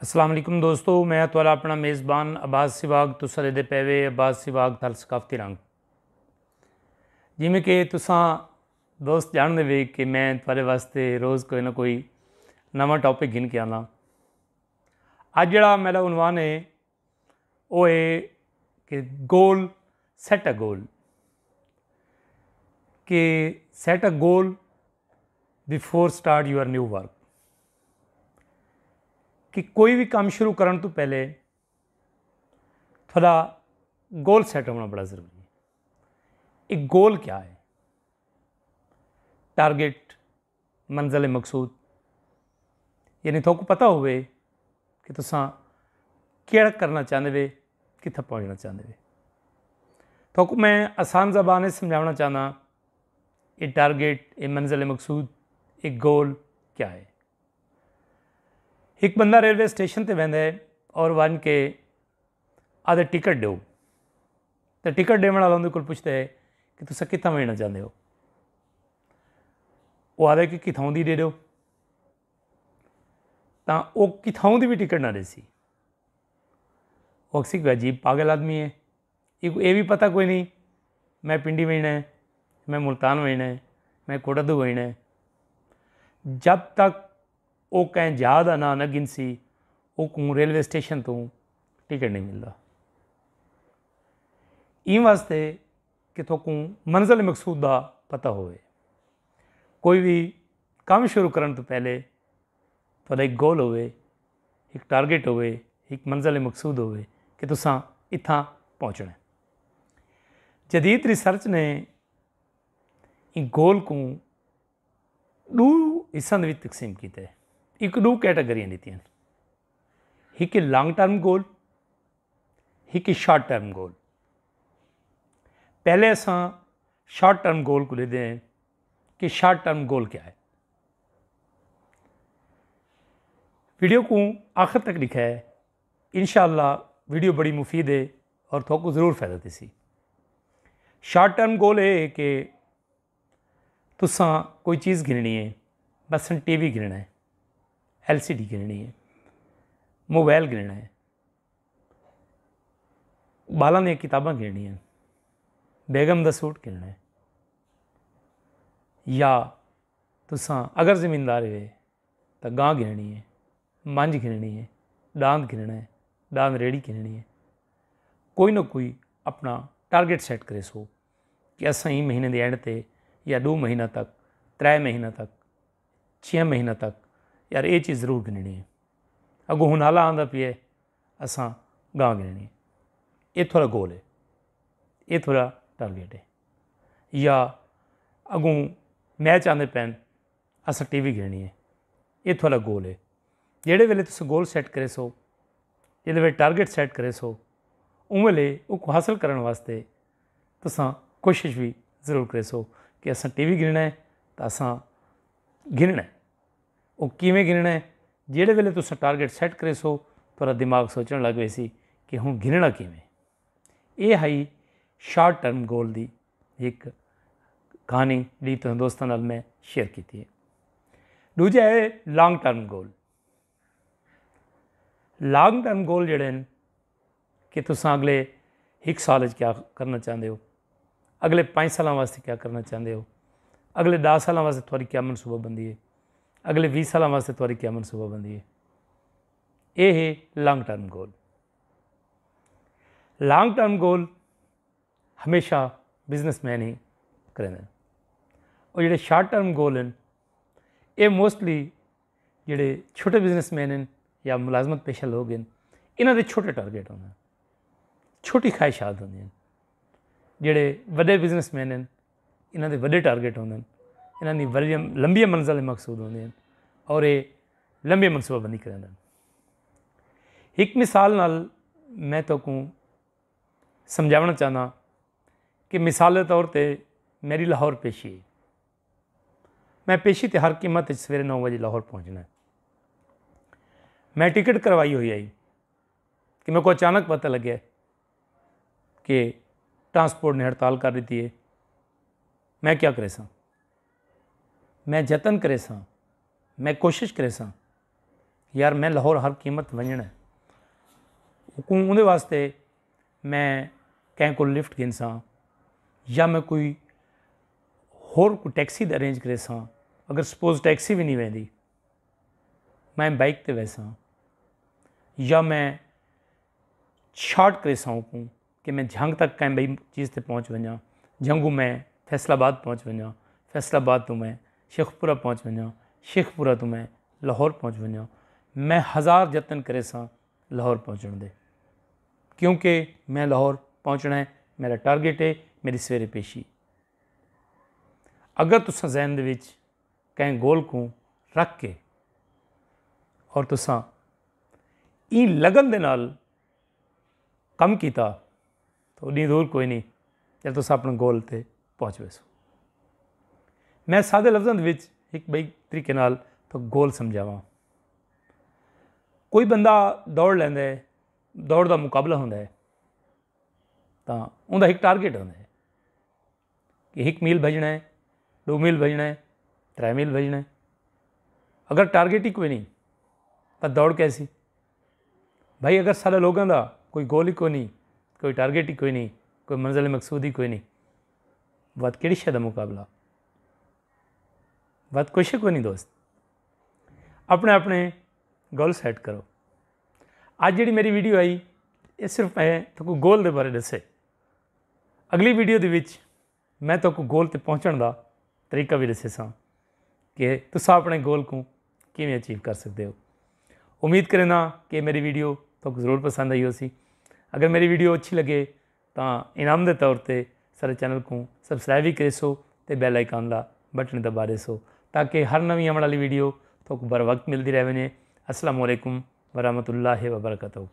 अस्सलाम वालेकुम दोस्तों, मैं तुहाड़ा अपना मेज़बान अब्बास सिवाग तुसा दे पैवे अब्बास सिवाग थल सकाफती रंग जिमें कि तुसा दोस्त जानते वे कि मैं तुहाड़े वास्ते रोज़ कोई ना कोई नवा टॉपिक गिन के आना। अज जड़ा मेरा उनवान है वो है कि गोल सैट अ गोल, कि set a goal before start your new work. कि कोई भी काम शुरू करने तो पहले थोड़ा गोल सेट होना बड़ा ज़रूरी है। एक गोल क्या है? टारगेट, मंजिल मकसूद, यानी थोको पता होवे कि तुसा केड़ा करना चाहते वे, कित्थे पहुँचना चाहते वे। थोको मैं आसान ज़बान में समझाना चाहना ये टारगेट, ये मंजिल मकसूद, एक गोल क्या है। एक बंदा रेलवे स्टेशन पर वेंदा है और वन के आदे टिकट दो, तो टिकट देने वाला उन्हें पूछता है कि तुम कितना भेजना चाहते हो। वो आदे कि कितों की दे दो, तो वो कितों की भी टिकट ना दे सी। वो अक्सी कोई अजीब पागल आदमी है, ये भी पता कोई नहीं मैं पिंडी भेजना है, मैं मुल्तान भेजना है, मैं कोटदू भेजना है। जब तक वो कहीं जहाज का ना न गिनसी वो को रेलवे स्टेशन तो टिकट नहीं मिलता। इन वास्ते कि थोकू मंजिल मकसूद का पता होवे। कोई भी काम शुरू करने तो पहले थोड़ा एक गोल होवे, एक टारगेट होवे, एक मंजिल मकसूद होवे कि तुसा इत्थां पहुँचना है। जदीद रिसर्च ने इन गोल को दो हिस्सों में तकसीम किया है। एक दो कैटेगरियां दी, एक लॉन्ग टर्म गोल, एक शॉर्ट टर्म गोल। पहले असा शॉर्ट टर्म गोल को लेते हैं कि शॉर्ट टर्म गोल क्या है। वीडियो को आखिर तक लिखा है, इंशाअल्लाह वीडियो बड़ी मुफीद है और थोको ज़रूर फ़ायदा देसी। शॉर्ट टर्म गोल है कि तुसा कोई चीज़ गिननी है, बस टीवी गिनना है, LCD गिननी है, मोबाइल गिनना है, बालों दी किताबां गिननियां, बेगम का सूट गिनना है, या तुसा अगर ज़मींदार है तो गां गिननी है, मंझ गिननी है, दांद गिनना है, दांद रेड़ी गिननी है। कोई ना कोई अपना टारगेट सैट करे सो कि असा ही महीने के एंड ते या 2 महीना तक, 3 महीना तक, 6 महीना तक यार ये चीज़ जरूर गिननी है। अगों हुण नाला आंदा पिए असा गां गिननी है, ये थोड़ा गोल है, ये थोड़ा टारगेट है। या अगों मैच आंदे पैन असा TV गिननी है, ये थोड़ा गोल है। जेड़े वेले तुम गोल सैट करे सो, जिहदे वेले टारगेट सैट करे सो, उन वेले उसको हासिल करने वास्ते तुसां कोशिश भी ज़रूर करे सो कि असा TV गिनना है तो असा गिनना है। वो किवें गिनना है? जेड़े वेले तुसां टारगेट सैट करे सो थोड़ा दिमाग सोचने लग पे सी कि हुण गिनना किवें। ये है शॉर्ट टर्म गोल की एक कहानी जी तुम दोस्तों नाल मैं शेयर की है। दूजा है long term goal. Long term goal जोड़े हैं कि तुसां अगले 1 साल क्या करना चाहते हो, अगले 5 सालों वास्ते क्या करना चाहते हो, अगले 10 सालों वास्ते थोड़ी क्या मनसूबाबंदी है, अगले 20 सालों वास्ते थोड़ी क्या मनसूबाबंदी है। ये है long term goal. Long term goal हमेशा बिजनेसमैन ही करेंगे और जोड़े शॉर्ट टर्म गोल हैं ये मोस्टली जोड़े छोटे बिजनेसमैन हैं या मुलाजमत पेशा लोग हैं, इन्हों के छोटे टारगेट होंगे, छोटी ख्वाहिशात होंगे। जोड़े वड्डे बिजनेसमैन हैं इन्हों के वड्डे टारगेट होंगे, इन्हों की बड़ी लंबी मंजिल मकसूद होंगे हैं और ये लंबी मनसूबाबंदी करेंगे। एक मिसाल नाल मैं तो को समझाना चाहना कि मिसाल के तौर पर मेरी लाहौर पेशी है। मैं पेशी तो हर कीमत सवेरे 9 बजे लाहौर पहुँचना है। मैं टिकट करवाई हुई आई कि मेरे को अचानक पता लगे कि ट्रांसपोर्ट ने हड़ताल कर दी है। मैं क्या करे सा? मैं जतन करे सा, मैं कोशिश करे सा यार मैं लाहौर हर कीमत वंजना है, उहदे वास्ते मैं कंहिं को लिफ्ट गिनसां या मैं कोई होर कोई टैक्सी अरेंज करे सां। अगर सपोज टैक्सी भी नहीं वेंदी, मैं बाइक ते वैसां या मैं शॉर्ट करे सां को कि मैं झंग तक कंहिं बई चीज़ ते पहुँच वञा, झंगू मैं फैसलाबाद पहुँच वञा, फैसलाबाद तो मैं शेखपुरा पहुँच वञा, शेखपुरा तो मैं लाहौर पहुँच वञा। मैं हज़ार जतन करे सां लाहौर पहुँचण दे, क्योंकि मैं लाहौर पहुँचना है, मेरा टारगेट है, मेरी सवेरे पेशी। अगर तुसां जहन दे विच कंहिं गोल को रख के और तुसां ई लगन दे नाल कम कीता तो उन्नी दूर कोई नहीं जब तुसां अपने गोल ते पहुँच वैसो। मैं सादे लफ्ज़ां दे विच एक बई तरीके नाल तो गोल समझावां। कोई बंदा दौड़ लैंदा है, दौड़ का मुकाबला होंदा है, तो उनका एक टारगेट होंदा है कि 1 मील भजना है, 2 मील भजना है, 3 मील भजना है। अगर टारगेट ही कोई नहीं तो दौड़ कैसी भाई? अगर सारे लोगों का कोई गोल ही कोई नहीं, कोई टारगेट ही कोई नहीं, कोई मंजिल मकसूद ही कोई नहीं, वत किहड़ी शै दा मुकाबला? वत कुछ कोई नहीं दोस्त। अपने अपने गोल सैट करो। आज जी मेरी वीडियो आई ये सिर्फ मैं तो गोल के बारे दसे। अगली वीडियो दे विच मैं तो गोल ते पहुँचण का तरीका भी दसे सा कि तुसा अपने गोल को किवें अचीव कर सकते हो। उम्मीद करना कि मेरी वीडियो तो जरूर पसंद आई हो सी। अगर मेरी वीडियो अच्छी लगे तो इनाम के तौर पर सारे चैनल को सबसक्राइब भी करे सो तो बैल आइकन का बटन दबा दे सो, ताकि हर नवी आने वाली वीडियो तो बर वक्त मिलती रहे। अस्सलाम वालेकुम वरहमतुल्लाहि वबरकातुहू।